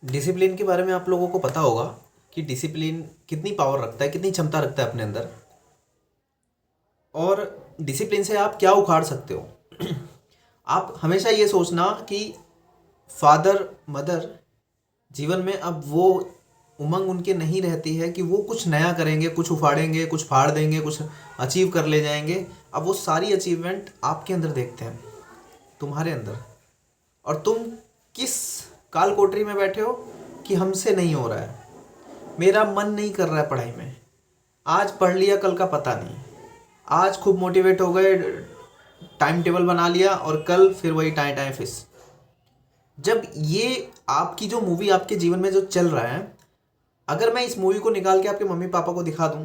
Discipline के बारे में आप लोगों को पता होगा कि डिसिप्लिन कितनी पावर रखता है, कितनी क्षमता रखता है अपने अंदर, और डिसिप्लिन से आप क्या उखाड़ सकते हो। आप हमेशा ये सोचना कि फादर मदर जीवन में अब वो उमंग उनके नहीं रहती है कि वो कुछ नया करेंगे, कुछ उखाड़ेंगे, कुछ फाड़ देंगे, कुछ अचीव कर ले जाएंगे। अब वो सारी अचीवमेंट आपके अंदर देखते हैं, तुम्हारे अंदर। और तुम किस काल कोठरी में बैठे हो कि हमसे नहीं हो रहा है, मेरा मन नहीं कर रहा है पढ़ाई में, आज पढ़ लिया कल का पता नहीं, आज खूब मोटिवेट हो गए, टाइम टेबल बना लिया और कल फिर वही टाइम टाइम फिस। जब ये आपकी जो मूवी आपके जीवन में जो चल रहा है, अगर मैं इस मूवी को निकाल के आपके मम्मी पापा को दिखा दूं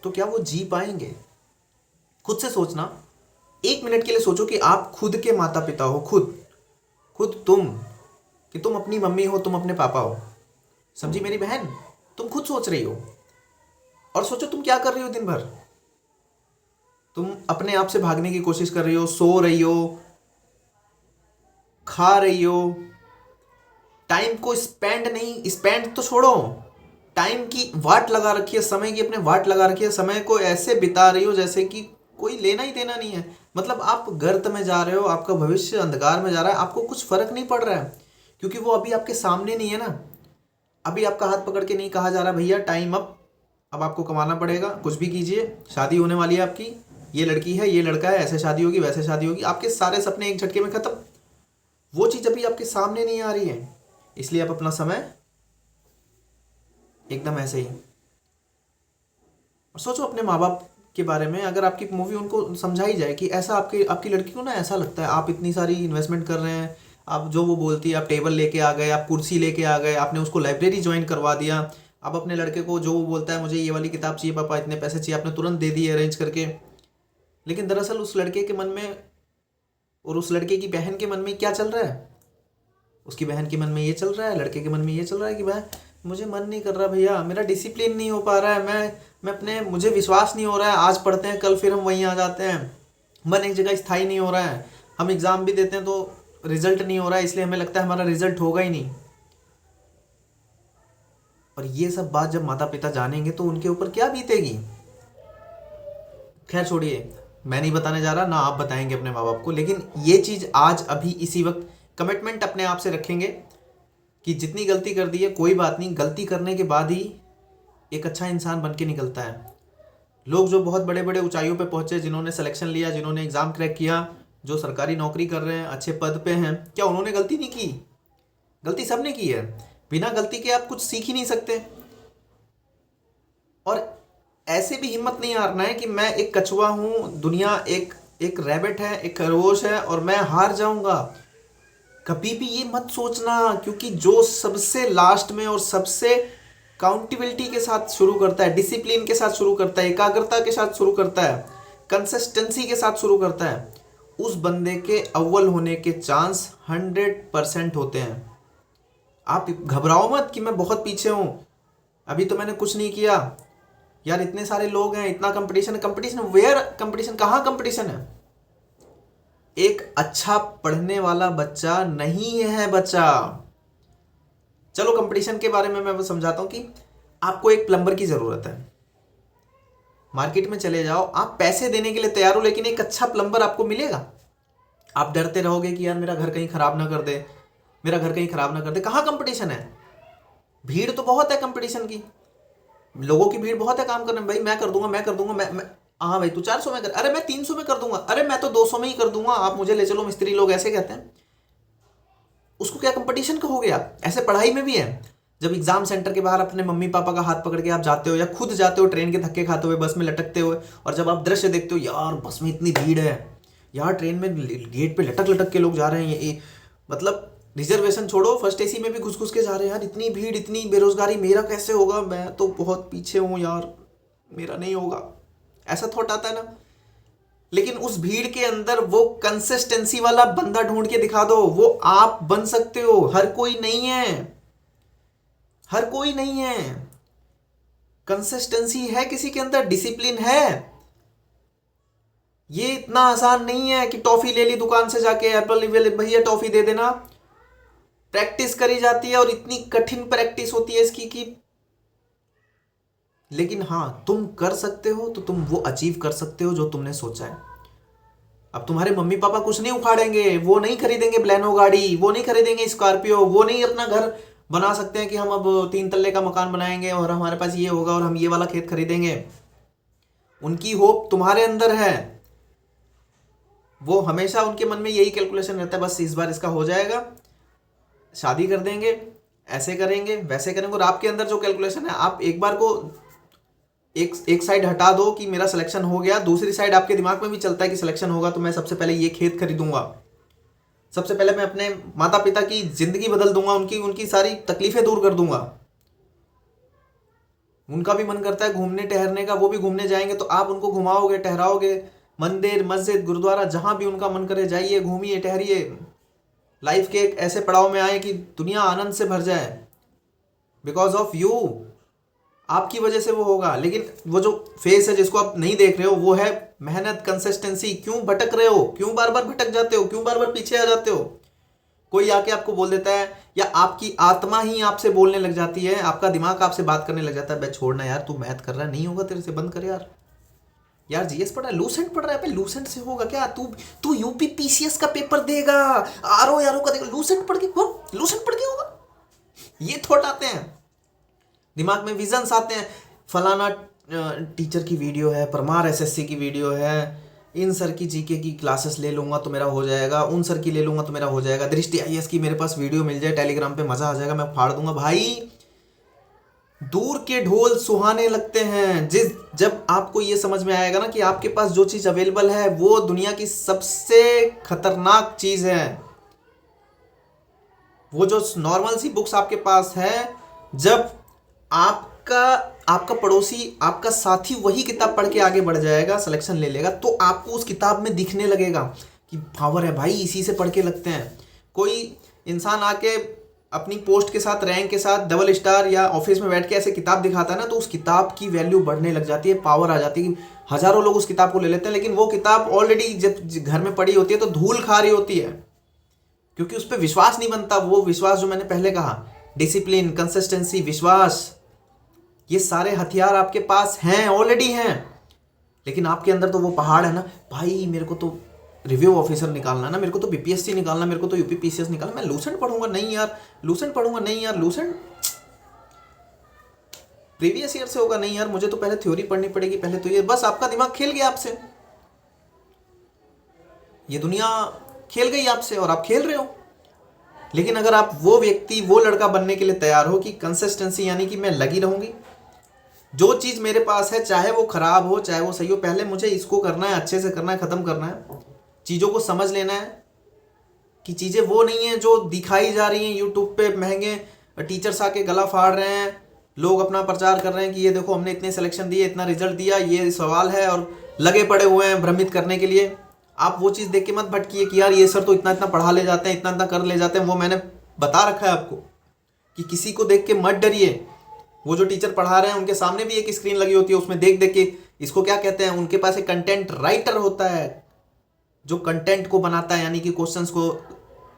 तो क्या वो जी पाएंगे? खुद से सोचना, एक मिनट के लिए सोचो कि आप खुद के माता पिता हो, खुद खुद तुम, कि तुम अपनी मम्मी हो, तुम अपने पापा हो। समझी मेरी बहन? तुम खुद सोच रही हो और सोचो तुम क्या कर रही हो दिन भर। तुम अपने आप से भागने की कोशिश कर रही हो, सो रही हो, खा रही हो, टाइम को स्पेंड नहीं, स्पेंड तो छोड़ो, टाइम की वाट लगा रखी है, समय की अपने वाट लगा रखी है, समय को ऐसे बिता रही हो जैसे कि कोई लेना ही देना नहीं है। मतलब आप गर्त में जा रहे हो, आपका भविष्य अंधकार में जा रहा है, आपको कुछ फर्क नहीं पड़ रहा है क्योंकि वो अभी आपके सामने नहीं है ना। अभी आपका हाथ पकड़ के नहीं कहा जा रहा भैया टाइम अप, अब आपको कमाना पड़ेगा, कुछ भी कीजिए, शादी होने वाली है आपकी, ये लड़की है, ये लड़का है, ऐसे शादी होगी, वैसे शादी होगी, आपके सारे सपने एक झटके में खत्म। वो चीज़ अभी आपके सामने नहीं आ रही है, इसलिए आप अपना समय एकदम ऐसे ही। और सोचो अपने माँ बाप के बारे में, अगर आपकी मूवी उनको समझाई जाए कि ऐसा आपकी आपकी लड़की को ना ऐसा लगता है, आप इतनी सारी इन्वेस्टमेंट कर रहे हैं, आप जो वो बोलती है, आप टेबल लेके आ गए, आप कुर्सी लेके आ गए, आपने उसको लाइब्रेरी ज्वाइन करवा दिया, आप अपने लड़के को जो वो बोलता है मुझे ये वाली किताब चाहिए पापा, इतने पैसे चाहिए, आपने तुरंत दे दिए अरेंज करके। लेकिन दरअसल उस लड़के के मन में और उस लड़के की बहन के मन में क्या चल रहा है? उसकी बहन के मन में ये चल रहा है, लड़के के मन में ये चल रहा है कि भाई मुझे मन नहीं कर रहा भैया, मेरा डिसिप्लिन नहीं हो पा रहा है, मैं अपने, मुझे विश्वास नहीं हो रहा है, आज पढ़ते हैं कल फिर हम वहीं आ जाते हैं, मन एक जगह स्थायी नहीं हो रहा है, हम एग्ज़ाम भी देते हैं तो रिजल्ट नहीं हो रहा है, इसलिए हमें लगता है हमारा रिजल्ट होगा ही नहीं। और ये सब बात जब माता पिता जानेंगे तो उनके ऊपर क्या बीतेगी? खैर छोड़िए, मैं नहीं बताने जा रहा, ना आप बताएंगे अपने माँ बाप को, लेकिन ये चीज़ आज अभी इसी वक्त कमिटमेंट अपने आप से रखेंगे कि जितनी गलती कर दी है कोई बात नहीं, गलती करने के बाद ही एक अच्छा इंसान बन के निकलता है। लोग जो बहुत बड़े बड़े ऊंचाइयों पे पहुंचे, जिन्होंने सिलेक्शन लिया, जिन्होंने एग्ज़ाम क्रैक किया, जो सरकारी नौकरी कर रहे हैं, अच्छे पद पे हैं, क्या उन्होंने गलती नहीं की? गलती सबने की है। बिना गलती के आप कुछ सीख ही नहीं सकते। और ऐसे भी हिम्मत नहीं हारना है कि मैं एक कछुआ हूँ, दुनिया एक एक रैबिट है, एक खरगोश है और मैं हार जाऊंगा। कभी भी ये मत सोचना, क्योंकि जो सबसे लास्ट में और सबसे काउंटेबिलिटी के साथ शुरू करता है, डिसिप्लिन के साथ शुरू करता है, एकाग्रता के साथ शुरू करता है, कंसिस्टेंसी के साथ शुरू करता है, उस बंदे के अव्वल होने के चांस 100% होते हैं। आप घबराओ मत कि मैं बहुत पीछे हूँ, अभी तो मैंने कुछ नहीं किया। यार इतने सारे लोग हैं, इतना कंपटीशन है, कंपटीशन वेयर, कंपटीशन कहाँ कंपटीशन है? एक अच्छा पढ़ने वाला बच्चा नहीं है बच्चा। चलो कंपटीशन के बारे में मैं समझाता हूँ कि आपको एक प्लम्बर की ज़रूरत है, मार्केट में चले जाओ, आप पैसे देने के लिए तैयार हो, लेकिन एक अच्छा प्लम्बर आपको मिलेगा? आप डरते रहोगे कि यार मेरा घर कहीं ख़राब ना कर दे, मेरा घर कहीं ख़राब ना कर दे। कहाँ कंपटीशन है? भीड़ तो बहुत है कंपटीशन की, लोगों की भीड़ बहुत है काम करने में। भाई मैं कर दूंगा, मैं कर दूंगा, मैं हाँ भाई तू 400 में कर, अरे मैं 300 में कर दूंगा, अरे मैं तो 200 में ही कर दूंगा, आप मुझे ले चलो मिस्त्री, लोग ऐसे कहते हैं। उसको क्या कंपटीशन कहोगे आप? ऐसे पढ़ाई में भी है। जब एग्जाम सेंटर के बाहर अपने मम्मी पापा का हाथ पकड़ के आप जाते हो या खुद जाते हो ट्रेन के धक्के खाते हुए, बस में लटकते हुए, और जब आप दृश्य देखते हो, यार बस में इतनी भीड़ है, यार ट्रेन में गेट पे लटक लटक के लोग जा रहे हैं, ये मतलब रिजर्वेशन छोड़ो, फर्स्ट एसी में भी घुस घुस के जा रहे हैं, यार इतनी भीड़, इतनी बेरोजगारी, मेरा कैसे होगा, मैं तो बहुत पीछे हूँ यार, मेरा नहीं होगा, ऐसा थॉट आता है ना। लेकिन उस भीड़ के अंदर वो कंसिस्टेंसी वाला बंदा ढूंढ के दिखा दो, वो आप बन सकते हो। हर कोई नहीं है, हर कोई नहीं है। कंसिस्टेंसी है किसी के अंदर, डिसिप्लिन है। ये इतना आसान नहीं है कि टॉफी ले ली दुकान से जाके, एप्पल भैया टॉफी दे देना, प्रैक्टिस करी जाती है और इतनी कठिन प्रैक्टिस होती है इसकी कि, लेकिन हाँ तुम कर सकते हो तो तुम वो अचीव कर सकते हो जो तुमने सोचा है। अब तुम्हारे मम्मी पापा कुछ नहीं उखाड़ेंगे, वो नहीं खरीदेंगे ब्लेनो गाड़ी, वो नहीं खरीदेंगे स्कॉर्पियो, वो नहीं अपना घर बना सकते हैं कि हम अब 3 तल्ले का मकान बनाएंगे और हमारे पास ये होगा और हम ये वाला खेत खरीदेंगे। उनकी होप तुम्हारे अंदर है, वो हमेशा उनके मन में यही कैलकुलेशन रहता है, बस इस बार इसका हो जाएगा, शादी कर देंगे, ऐसे करेंगे वैसे करेंगे। और आपके अंदर जो कैलकुलेशन है, आप एक बार को एक साइड हटा दो कि मेरा सिलेक्शन हो गया, दूसरी साइड आपके दिमाग में भी चलता है कि सिलेक्शन होगा तो मैं सबसे पहले ये खेत खरीदूंगा, सबसे पहले मैं अपने माता पिता की जिंदगी बदल दूंगा, उनकी सारी तकलीफें दूर कर दूंगा। उनका भी मन करता है घूमने टहरने का, वो भी घूमने जाएंगे तो आप उनको घुमाओगे टहराओगे, मंदिर मस्जिद गुरुद्वारा जहां भी उनका मन करे जाइए, घूमिए टहरिए, लाइफ के एक ऐसे पड़ाव में आए कि दुनिया आनंद से भर जाए। बिकॉज ऑफ यू, आपकी वजह से वो होगा। लेकिन वो जो फेस है जिसको आप नहीं देख रहे हो वो है मेहनत, कंसिस्टेंसी। क्यों भटक रहे हो, क्यों बार बार भटक जाते हो, क्यों बार बार पीछे आ जाते हो? कोई आके आपको बोल देता है या आपकी आत्मा ही आपसे बोलने लग जाती है, आपका दिमाग आपसे बात करने लग जाता है, बे छोड़ना यार, तू मैथ कर रहा है नहीं होगा तेरे से, बंद कर यार, यार जीएस पढ़ रहा है, लूसेंट पढ़ रहा है, लूसेंट से होगा क्या, तू यूपी पीसीएस का पेपर देगा, आरओ यारो का देगा, लूसेंट पढ़ के होगा। ये थॉट आते हैं दिमाग में, विजन्स आते हैं, फलाना टीचर की वीडियो है, परमार एसएससी की वीडियो है, इन सर की जीके की क्लासेस ले लूंगा तो मेरा हो जाएगा, उन सर की ले लूंगा तो मेरा हो जाएगा, दृष्टि आईएएस की मेरे पास वीडियो मिल जाए टेलीग्राम पे, मजा आ जाएगा, मैं फाड़ दूंगा। भाई दूर के ढोल सुहाने लगते हैं। जब आपको ये समझ में आएगा ना कि आपके पास जो चीज अवेलेबल है वो दुनिया की सबसे खतरनाक चीज है, वो जो नॉर्मल सी बुक्स आपके पास है, जब आपका पड़ोसी, आपका साथी वही किताब पढ़ के आगे बढ़ जाएगा, सिलेक्शन ले लेगा, तो आपको उस किताब में दिखने लगेगा कि पावर है भाई, इसी से पढ़ के लगते हैं। कोई इंसान आके अपनी पोस्ट के साथ, रैंक के साथ, डबल स्टार या ऑफिस में बैठ के ऐसे किताब दिखाता है ना, तो उस किताब की वैल्यू बढ़ने लग जाती है, पावर आ जाती है। हजारों लोग उस किताब को ले लेते हैं, लेकिन वो किताब ऑलरेडी जब घर में पड़ी होती है तो धूल खा रही होती है, क्योंकि उस पर विश्वास नहीं बनता। वो विश्वास जो मैंने पहले कहा, डिसिप्लिन, कंसिस्टेंसी, विश्वास, ये सारे हथियार आपके पास हैं, ऑलरेडी हैं, लेकिन आपके अंदर तो वो पहाड़ है ना, भाई मेरे को तो रिव्यू ऑफिसर निकालना ना, मेरे को तो बीपीएससी निकालना, मेरे को तो यूपी पीसीएस निकालना, मैं लूसेंट पढ़ूंगा नहीं यार, लूसेंट पढ़ूंगा नहीं यार, लूसेंट प्रीवियस ईयर से होगा नहीं यार, मुझे तो पहले थ्योरी पढ़नी पड़ेगी, पहले तो ये, बस आपका दिमाग खेल गया आपसे, ये दुनिया खेल गई आपसे और आप खेल रहे हो। लेकिन अगर आप वो व्यक्ति, वो लड़का बनने के लिए तैयार हो कि कंसिस्टेंसी, यानी कि मैं लगी रहूंगी, जो चीज मेरे पास है चाहे वो खराब हो चाहे वो सही हो, पहले मुझे इसको करना है, अच्छे से करना है, खत्म करना है, चीजों को समझ लेना है कि चीजें वो नहीं है जो दिखाई जा रही हैं यूट्यूब पे, महंगे टीचर्स आके गला फाड़ रहे हैं, लोग अपना प्रचार कर रहे हैं कि ये देखो हमने इतने सिलेक्शन दिए, इतना रिजल्ट दिया, ये सवाल है, और लगे पड़े हुए हैं भ्रमित करने के लिए। आप वो चीज़ देख के मत भटकिए कि यार ये सर तो इतना इतना पढ़ा ले जाते हैं, इतना इतना कर ले जाते हैं। वो मैंने बता रखा है आपको कि किसी को देख के मत डरिए। वो जो टीचर पढ़ा रहे हैं उनके सामने भी एक स्क्रीन लगी होती है, उसमें देख देख के, इसको क्या कहते हैं, उनके पास एक कंटेंट राइटर होता है जो कंटेंट को बनाता है, यानी कि क्वेश्चंस को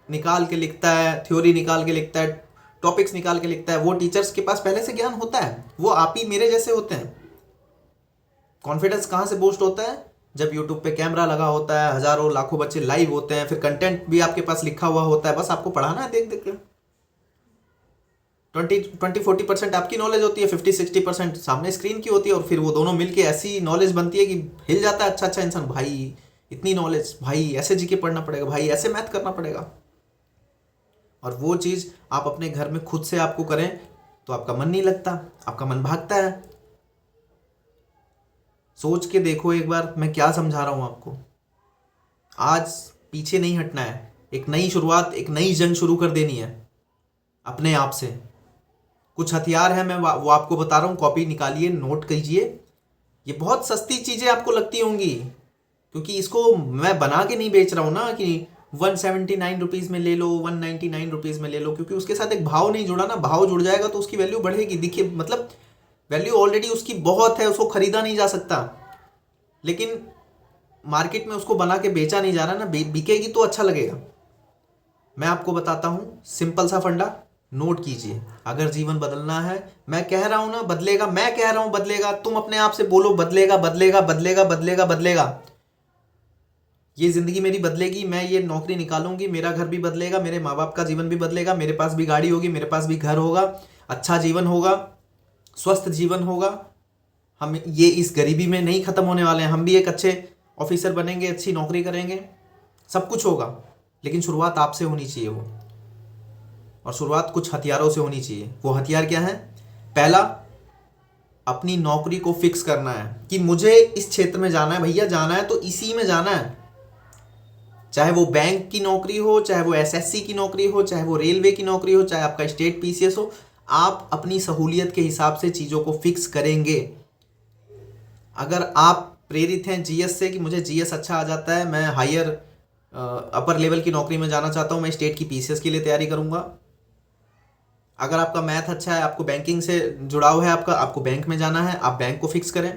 निकाल के लिखता है, थ्योरी निकाल के लिखता है, टॉपिक्स निकाल के लिखता है। वो टीचर्स के पास पहले से ज्ञान होता है, वो आप ही मेरे जैसे होते हैं। कॉन्फिडेंस कहाँ से बूस्ट होता है? जब यूट्यूब पे कैमरा लगा होता है, हजारों लाखों बच्चे लाइव होते हैं, फिर कंटेंट भी आपके पास लिखा हुआ होता है, बस आपको पढ़ाना है देख देख के। 20-40% आपकी नॉलेज होती है, 50-60% सामने स्क्रीन की होती है, और फिर वो दोनों मिलके ऐसी नॉलेज बनती है कि हिल जाता है अच्छा इंसान। भाई इतनी नॉलेज, भाई ऐसे जीके पढ़ना पड़ेगा, भाई ऐसे मैथ करना पड़ेगा। और वो चीज़ आप अपने घर में खुद से आपको करें तो आपका मन नहीं लगता, आपका मन भागता है। सोच के देखो एक बार मैं क्या समझा रहा हूं आपको। आज पीछे नहीं हटना है, एक नई शुरुआत, एक नई जंग शुरू कर देनी है अपने आप से। कुछ हथियार है, मैं वो आपको बता रहा हूं, कॉपी निकालिए, नोट कीजिए। ये बहुत सस्ती चीजें आपको लगती होंगी, क्योंकि इसको मैं बना के नहीं बेच रहा हूं ना कि 179 रुपीज में ले लो, 199 रुपीज में ले लो, क्योंकि उसके साथ एक भाव नहीं जुड़ा ना। भाव जुड़ जाएगा तो उसकी वैल्यू बढ़ेगी। देखिए, मतलब वैल्यू ऑलरेडी उसकी बहुत है, उसको खरीदा नहीं जा सकता, लेकिन मार्केट में उसको बना के बेचा नहीं जा रहा ना, बिकेगी तो अच्छा लगेगा। मैं आपको बताता हूँ सिंपल सा फंडा, नोट कीजिए। अगर जीवन बदलना है, मैं कह रहा हूं ना बदलेगा, मैं कह रहा हूं बदलेगा, तुम अपने आप से बोलो बदलेगा बदलेगा बदलेगा बदलेगा बदलेगा। ये जिंदगी मेरी बदलेगी, मैं ये नौकरी निकालूंगी, मेरा घर भी बदलेगा, मेरे माँ बाप का जीवन भी बदलेगा, मेरे पास भी गाड़ी होगी, मेरे पास भी घर होगा, अच्छा जीवन होगा, स्वस्थ जीवन होगा। हम ये इस गरीबी में नहीं खत्म होने वाले हैं, हम भी एक अच्छे ऑफिसर बनेंगे, अच्छी नौकरी करेंगे, सब कुछ होगा। लेकिन शुरुआत आपसे होनी चाहिए वो, और शुरुआत कुछ हथियारों से होनी चाहिए। वो हथियार क्या है? पहला, अपनी नौकरी को फिक्स करना है कि मुझे इस क्षेत्र में जाना है भैया, जाना है तो इसी में जाना है। चाहे वो बैंक की नौकरी हो, चाहे वो एसएससी की नौकरी हो, चाहे वो रेलवे की नौकरी हो, चाहे आपका स्टेट पीसीएस हो, आप अपनी सहूलियत के हिसाब से चीज़ों को फिक्स करेंगे। अगर आप प्रेरित हैं जीएस से कि मुझे जीएस अच्छा आ जाता है, मैं हायर अपर लेवल की नौकरी में जाना चाहता हूँ, मैं स्टेट की पीसीएस के लिए तैयारी करूँगा। अगर आपका मैथ अच्छा है, आपको बैंकिंग से जुड़ाव है, आपको बैंक में जाना है, आप बैंक को फिक्स करें।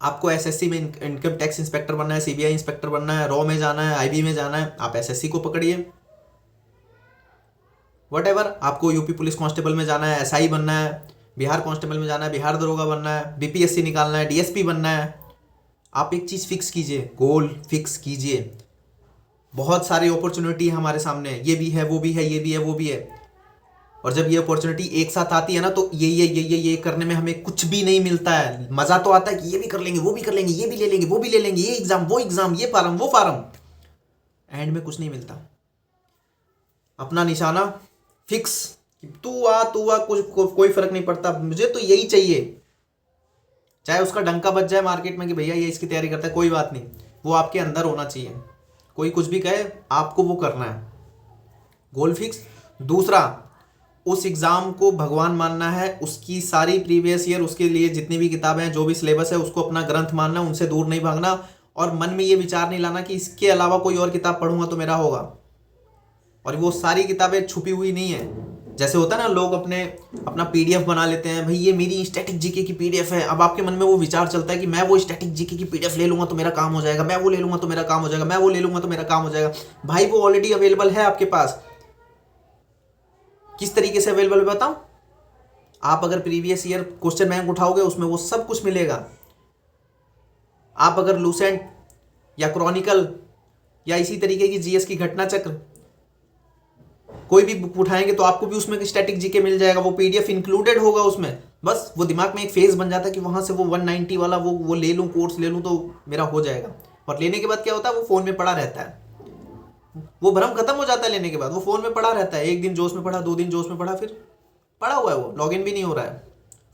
आपको एसएससी में इनकम टैक्स इंस्पेक्टर बनना है, सीबीआई इंस्पेक्टर बनना है, रॉ में जाना है, आईबी में जाना है, आप एसएससी को पकड़िए। वट आपको यूपी पुलिस कांस्टेबल में जाना है, एसआई बनना है, बिहार कांस्टेबल में जाना है, बिहार दरोगा बनना है, बीपीएससी निकालना है, डीएसपी बनना है। आप एक चीज़ फिक्स कीजिए, गोल फिक्स कीजिए। बहुत सारी अपॉर्चुनिटी है हमारे सामने, ये भी है, वो भी है, ये भी है, वो भी है। और जब ये अपॉर्चुनिटी एक साथ आती है ना, तो ये करने में हमें कुछ भी नहीं मिलता है। मज़ा तो आता है कि ये भी कर लेंगे, वो भी कर लेंगे, ये भी ले लेंगे, वो भी ले लेंगे, ये एग्ज़ाम, ये फार्म, वो फार्म, एंड में कुछ नहीं मिलता। अपना निशाना फिक्स, तू आ कोई फर्क नहीं पड़ता, मुझे तो यही चाहिए। चाहे उसका डंका बच जाए मार्केट में कि भैया ये इसकी तैयारी करता है, कोई बात नहीं, वो आपके अंदर होना चाहिए। कोई कुछ भी कहे, आपको वो करना है, गोल फिक्स। दूसरा, उस एग्ज़ाम को भगवान मानना है, उसकी सारी प्रीवियस ईयर, उसके लिए जितनी भी किताबें हैं, जो भी सिलेबस है, उसको अपना ग्रंथ मानना, उनसे दूर नहीं भागना, और मन में ये विचार नहीं लाना कि इसके अलावा कोई और किताब पढ़ूंगा तो मेरा होगा। और वो सारी किताबें छुपी हुई नहीं है। जैसे होता है ना, लोग अपना पीडीएफ बना लेते हैं, भाई ये मेरी स्टैटिक जीके की पीडीएफ है। अब आपके मन में वो विचार चलता है कि मैं वो स्टैटिक जीके की पीडीएफ ले लूंगा तो मेरा काम हो जाएगा, मैं वो ले लूंगा तो मेरा काम हो जाएगा, मैं वो ले लूंगा तो मेरा काम हो जाएगा। भाई वो ऑलरेडी अवेलेबल है आपके पास। किस तरीके से अवेलेबल है बताऊं? आप अगर प्रीवियस ईयर क्वेश्चन बैंक उठाओगे, उसमें वो सब कुछ मिलेगा। आप अगर लूसेंट या क्रॉनिकल या इसी तरीके की जीएस की घटना चक्र कोई भी बुक उठाएंगे तो आपको भी उसमें स्टैटिक जीके मिल जाएगा, वो पीडीएफ इंक्लूडेड होगा उसमें। बस वो दिमाग में एक फेज बन जाता है कि वहां से वो 190 वाला वो ले लूँ, कोर्स ले लूँ तो मेरा हो जाएगा। और लेने के बाद क्या होता है, वो फोन में पड़ा रहता है, वो भ्रम खत्म हो जाता है। लेने के बाद वो फोन में पड़ा रहता है, एक दिन जोश में पढ़ा, 2 दिन जोश में पढ़ा, फिर पड़ा हुआ है, वो लॉगिन भी नहीं हो रहा है।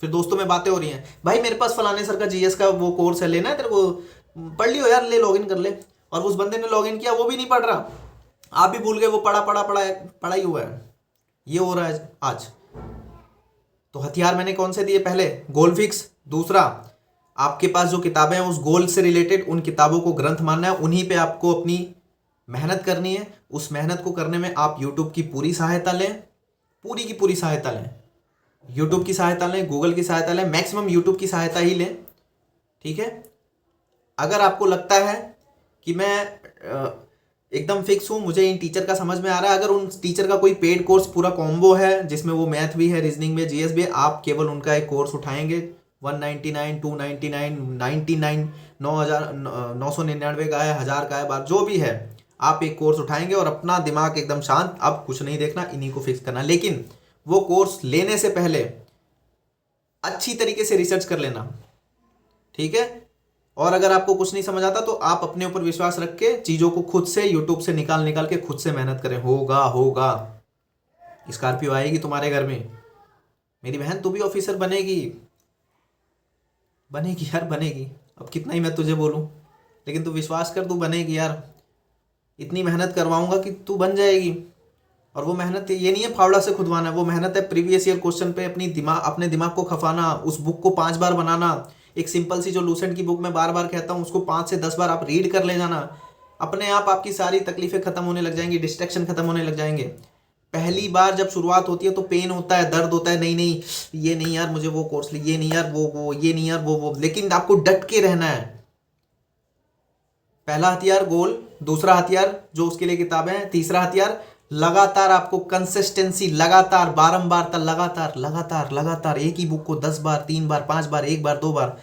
फिर दोस्तों में बातें हो रही हैं, भाई मेरे पास फलाने सर का जीएस का वो कोर्स है, लेना है तेरे को, पढ़ लियो यार, ले लॉगिन कर ले। और उस बंदे ने लॉगिन किया, वो भी नहीं पढ़ रहा, आप भी भूल गए, वो पढ़ा ही हुआ है। ये हो रहा है आज। तो हथियार मैंने कौन से दिए? पहले गोल फिक्स। दूसरा, आपके पास जो किताबें हैं उस गोल से रिलेटेड उन किताबों को ग्रंथ मानना है, उन्हीं पे आपको अपनी मेहनत करनी है। उस मेहनत को करने में आप यूट्यूब की पूरी सहायता लें, पूरी की पूरी सहायता लें। यूट्यूब की सहायता लें, गूगल की सहायता लें, मैक्सिमम यूट्यूब की सहायता ही लें, ठीक है। अगर आपको लगता है कि मैं एकदम फिक्स हूँ, मुझे इन टीचर का समझ में आ रहा है, अगर उन टीचर का कोई पेड कोर्स पूरा कॉम्बो है जिसमें वो मैथ भी है, रीजनिंग भी है, जीएस भी है, आप केवल उनका एक कोर्स उठाएंगे, 199, 299, 99, 9,999 का है, 1000 का है, बार जो भी है, आप एक कोर्स उठाएंगे और अपना दिमाग एकदम शांत, अब कुछ नहीं देखना, इन्हीं को फिक्स करना। लेकिन वो कोर्स लेने से पहले अच्छी तरीके से रिसर्च कर लेना, ठीक है। और अगर आपको कुछ नहीं समझ आता तो आप अपने ऊपर विश्वास रख के चीज़ों को खुद से यूट्यूब से निकाल के खुद से मेहनत करें। होगा। स्कॉर्पियो आएगी तुम्हारे घर में, मेरी बहन, तू भी ऑफिसर बनेगी यार, बनेगी। अब कितना ही मैं तुझे बोलूं, लेकिन तू विश्वास कर, तू बनेगी यार। इतनी मेहनत करवाऊंगा कि तू बन जाएगी। और वो मेहनत ये नहीं है फावड़ा से खुदवाना, वो मेहनत है प्रीवियस ईयर क्वेश्चन पे अपने दिमाग को खपाना, उस बुक को 5 बार बनाना। एक सिंपल सी जो लूसेंट की बुक मैं बार बार कहता हूँ, उसको 5 से 10 बार आप रीड कर ले जाना। अपने आप आपकी सारी तकलीफें खत्म होने लग जाएंगी, डिस्ट्रैक्शन खत्म होने लग जाएंगे। पहली बार जब शुरुआत होती है तो पेन होता है, दर्द होता है, नहीं ये नहीं यार, मुझे वो कोर्स ये नहीं यार, वो ये नहीं यार, वो, लेकिन आपको डट के रहना है। पहला हथियार गोल, दूसरा हथियार जो उसके लिए किताबें हैं, तीसरा हथियार लगातार आपको कंसिस्टेंसी, लगातार बारंबार लगातार लगातार लगातार एक ही बुक को 10 बार, 3 बार, 5 बार, 1 बार, 2 बार।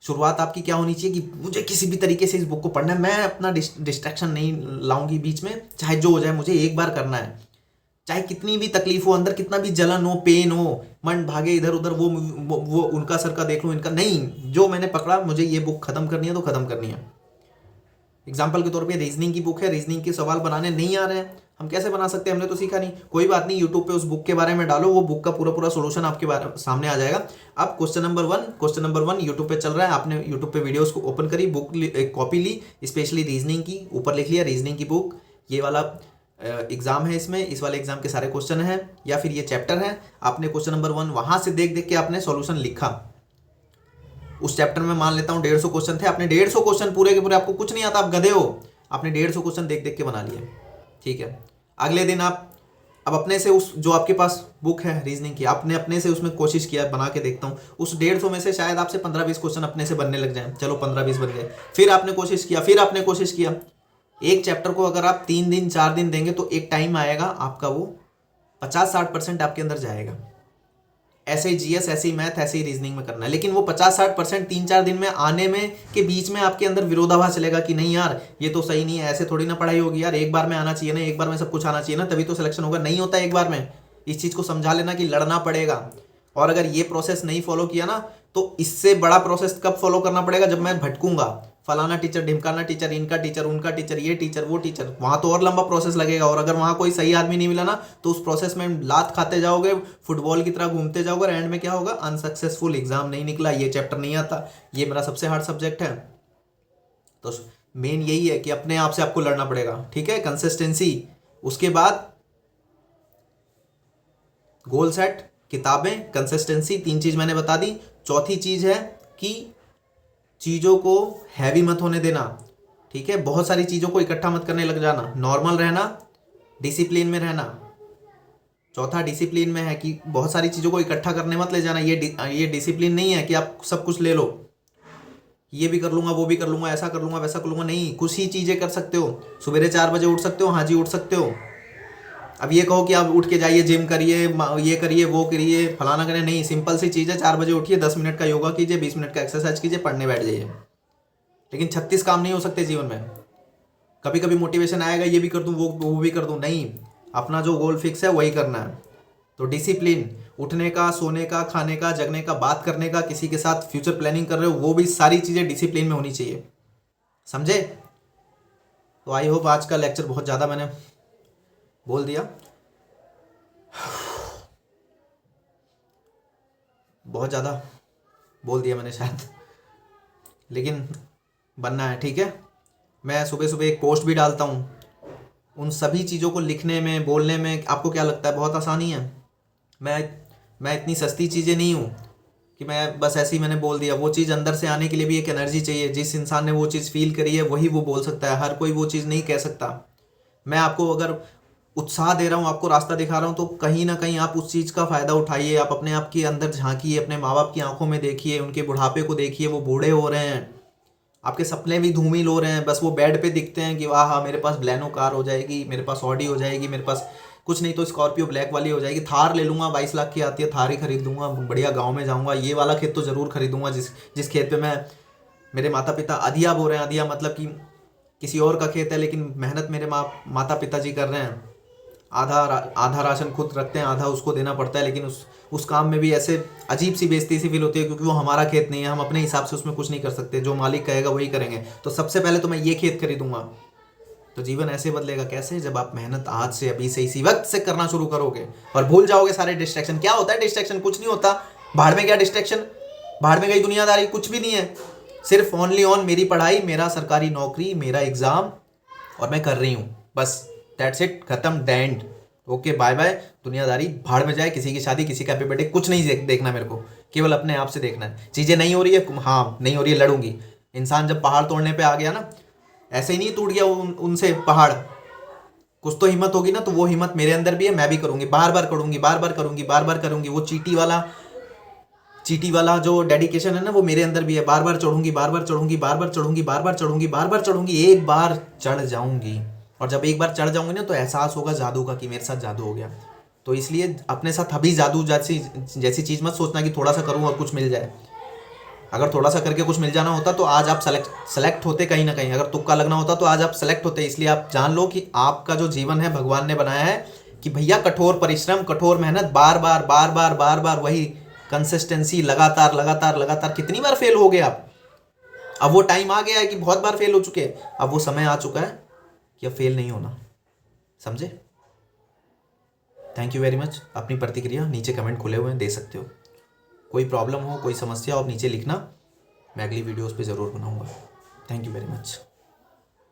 शुरुआत आपकी क्या होनी चाहिए कि मुझे किसी भी तरीके से इस बुक को पढ़ना है, मैं अपना डिस्ट्रैक्शन नहीं लाऊंगी बीच में, चाहे जो हो जाए मुझे एक बार करना है, चाहे कितनी भी तकलीफ हो, अंदर कितना भी जलन हो, पेन हो, मन भागे इधर उधर, वो उनका सर का देख लूँ, इनका नहीं, जो मैंने पकड़ा मुझे ये बुक खत्म करनी है तो खत्म करनी है। एग्जाम्पल के तौर पे रीजनिंग की बुक है, रीजनिंग के सवाल बनाने नहीं आ रहे हैं, हम कैसे बना सकते हैं, हमने तो सीखा नहीं, कोई बात नहीं, यूट्यूब पे उस बुक के बारे में डालो, वो बुक का पूरा पूरा सोल्यूशन आपके सामने आ जाएगा। अब क्वेश्चन नंबर वन यूट्यूब पे चल रहा है, आपने यूट्यूब पे वीडियोस को ओपन करी, बुक एक कॉपी ली, स्पेशली रीजनिंग की, ऊपर लिख लिया रीजनिंग की बुक, ये वाला एग्जाम है, इसमें इस वाले एग्जाम के सारे क्वेश्चन हैं, या फिर ये चैप्टर है, आपने क्वेश्चन नंबर 1 वहां से देख देख के आपने सॉल्यूशन लिखा। उस चैप्टर में मान लेता हूँ 150 क्वेश्चन थे, आपने 150 क्वेश्चन पूरे के पूरे, आपको कुछ नहीं आता, आप गधे हो, आपने 150 क्वेश्चन देख देख के बना लिए, ठीक है। अगले दिन आप अब अपने से उस जो आपके पास बुक है रीजनिंग की, आपने अपने से उसमें कोशिश किया, बना के देखता हूँ, उस 150 में से शायद आपसे 15-20 क्वेश्चन अपने से बनने लग जाए, चलो 15-20 बन गए, फिर आपने कोशिश किया, फिर आपने कोशिश किया। एक चैप्टर को अगर आप 3 दिन 4 दिन देंगे तो एक टाइम आएगा आपका वो 50-60% आपके अंदर जाएगा। ऐसे ही जीएस, ऐसे ही मैथ, ऐसे ही रीजनिंग में करना है, लेकिन वो 50-60% 3-4 दिन में आने में के बीच में आपके अंदर विरोधाभास चलेगा कि नहीं यार ये तो सही नहीं है, ऐसे थोड़ी ना पढ़ाई होगी यार, एक बार में आना चाहिए ना, एक बार में सब कुछ आना चाहिए ना, तभी तो सिलेक्शन होगा। नहीं होता एक बार में, इस चीज़ को समझा लेना कि लड़ना पड़ेगा। और अगर ये प्रोसेस नहीं फॉलो किया ना तो इससे बड़ा प्रोसेस कब फॉलो करना पड़ेगा, जब मैं भटकूंगा, फलाना टीचर, ढिमकाना टीचर, इनका टीचर, उनका टीचर, ये टीचर, वो टीचर, वहां तो और लंबा प्रोसेस लगेगा। और अगर वहां कोई सही आदमी नहीं मिला ना तो उस प्रोसेस में लात खाते जाओगे, फुटबॉल की तरह घूमते जाओगे, और एंड में क्या होगा, अनसक्सेसफुल, एग्जाम नहीं निकला, ये चैप्टर नहीं आता, ये मेरा सबसे हार्ड सब्जेक्ट है। तो मेन यही है कि अपने आप से आपको लड़ना पड़ेगा, ठीक है, कंसिस्टेंसी। उसके बाद गोल सेट, किताबें, कंसिस्टेंसी, 3 चीज मैंने बता दी। चौथी चीज है कि चीज़ों को हैवी मत होने देना, ठीक है, बहुत सारी चीज़ों को इकट्ठा मत करने लग जाना, नॉर्मल रहना, डिसिप्लिन में रहना। चौथा डिसिप्लिन में है कि बहुत सारी चीज़ों को इकट्ठा करने मत ले जाना, ये डिसिप्लिन नहीं है कि आप सब कुछ ले लो, ये भी कर लूंगा, वो भी कर लूंगा, ऐसा कर लूंगा, वैसा कर लूंगा, नहीं, कुछ ही चीज़ें कर सकते हो। सवेरे 4 बजे उठ सकते हो, हाँ जी उठ सकते हो। अब ये कहो कि आप उठ के जाइए, जिम करिए, ये करिए, वो करिए, फलाना करें, नहीं, सिंपल सी चीज़ है, 4 बजे उठिए, 10 मिनट का योगा कीजिए, 20 मिनट का एक्सरसाइज कीजिए, पढ़ने बैठ जाइए। लेकिन 36 काम नहीं हो सकते जीवन में। कभी कभी मोटिवेशन आएगा, ये भी कर दूं, वो भी कर दूं, नहीं, अपना जो गोल फिक्स है वही करना है। तो डिसिप्लिन, उठने का, सोने का, खाने का, जगने का, बात करने का, किसी के साथ फ्यूचर प्लानिंग कर रहे हो, वो भी सारी चीज़ें डिसिप्लिन में होनी चाहिए, समझे। तो आई होप आज का लेक्चर बहुत ज़्यादा मैंने बोल दिया, बहुत ज़्यादा बोल दिया मैंने शायद, लेकिन बनना है, ठीक है। मैं सुबह सुबह एक पोस्ट भी डालता हूँ, उन सभी चीज़ों को लिखने में, बोलने में आपको क्या लगता है बहुत आसानी है। मैं इतनी सस्ती चीज़ें नहीं हूँ कि मैं बस ऐसे ही मैंने बोल दिया। वो चीज़ अंदर से आने के लिए भी एक एनर्जी चाहिए, जिस इंसान ने वो चीज़ फील करी है वही वो बोल सकता है, हर कोई वो चीज़ नहीं कह सकता। मैं आपको अगर उत्साह दे रहा हूँ, आपको रास्ता दिखा रहा हूँ, तो कहीं ना कहीं आप उस चीज़ का फ़ायदा उठाइए, आप अपने आप के अंदर झांकिए, अपने माँ बाप की आंखों में देखिए, उनके बुढ़ापे को देखिए, वो बूढ़े हो रहे हैं, आपके सपने भी धूमिल हो रहे हैं, बस वो बेड पे दिखते हैं कि वाह हाँ मेरे पास ब्लैनो कार हो जाएगी, मेरे पास ऑडी हो जाएगी, मेरे पास कुछ नहीं तो स्कॉर्पियो ब्लैक वाली हो जाएगी, थार ले लूँगा, 22 लाख की आती है, थार ही खरीद लूँगा, बढ़िया गाँव में जाऊँगा, ये वाला खेत तो ज़रूर खरीदूँगा जिस खेत पर मैं, मेरे माता पिता अधिया बो रहे हैं, अधिया मतलब कि किसी और का खेत है लेकिन मेहनत मेरे माता पिताजी कर रहे हैं, आधा राशन खुद रखते हैं, आधा उसको देना पड़ता है, लेकिन उस काम में भी ऐसे अजीब सी बेइज्जती सी फील होती है क्योंकि वो हमारा खेत नहीं है, हम अपने हिसाब से उसमें कुछ नहीं कर सकते, जो मालिक कहेगा वही करेंगे। तो सबसे पहले तो मैं ये खेत खरीदूंगा। तो जीवन ऐसे बदलेगा कैसे, जब आप मेहनत आज से, अभी से, इसी वक्त से करना शुरू करोगे और भूल जाओगे सारे डिस्ट्रैक्शन। क्या होता है डिस्ट्रैक्शन, कुछ नहीं होता, भाड़ में गया डिस्ट्रैक्शन, भाड़ में गई दुनियादारी, कुछ भी नहीं है, सिर्फ ओनली ऑन मेरी पढ़ाई, मेरा सरकारी नौकरी, मेरा एग्जाम, और मैं कर रही हूँ, बस दैट्स इट, खत्म, the end, okay bye bye. दुनियादारी भाड़ में जाए, किसी की शादी, किसी का बर्थडे, कुछ नहीं देखना मेरे को, केवल अपने आप से देखना है। चीज़ें नहीं हो रही है, हाँ नहीं हो रही है, लड़ूंगी। इंसान जब पहाड़ तोड़ने पे आ गया ना, ऐसे ही नहीं टूट गया उनसे पहाड़, कुछ तो हिम्मत होगी ना, तो वो हिम्मत मेरे अंदर भी है, मैं भी करूंगी, बार बार करूंगी, बार बार करूंगी, बार बार करूंगी। वो चींटी वाला चीटी वाला जो डेडिकेशन है ना, वो मेरे अंदर भी है। बार बार चढ़ूंगी, बार बार चढ़ूंगी, बार बार चढ़ूंगी, बार बार चढ़ूंगी, बार बार चढ़ूंगी, एक बार चढ़ जाऊंगी। और जब एक बार चढ़ जाऊंगी ना, तो एहसास होगा जादू का कि मेरे साथ जादू हो गया। तो इसलिए अपने साथ अभी जादू जैसी जैसी चीज़ मत सोचना कि थोड़ा सा करूँ और कुछ मिल जाए। अगर थोड़ा सा करके कुछ मिल जाना होता तो आज आप सेलेक्ट होते कहीं ना कहीं। अगर तुक्का लगना होता तो आज आप सेलेक्ट होते। इसलिए आप जान लो कि आपका जो जीवन है भगवान ने बनाया है कि भैया कठोर परिश्रम, कठोर मेहनत, बार बार बार बार बार बार वही कंसिस्टेंसी, लगातार लगातार लगातार। कितनी बार फेल हो गए आप? अब वो टाइम आ गया है कि बहुत बार फेल हो चुके हैं। अब वो समय आ चुका है कि अब फेल नहीं होना। समझे? Thank you very much. अपनी प्रतिक्रिया नीचे कमेंट खुले हुए हैं, दे सकते हो। कोई प्रॉब्लम हो, कोई समस्या हो, आप नीचे लिखना। मैं अगली वीडियोस पे ज़रूर बनाऊंगा। Thank you very much.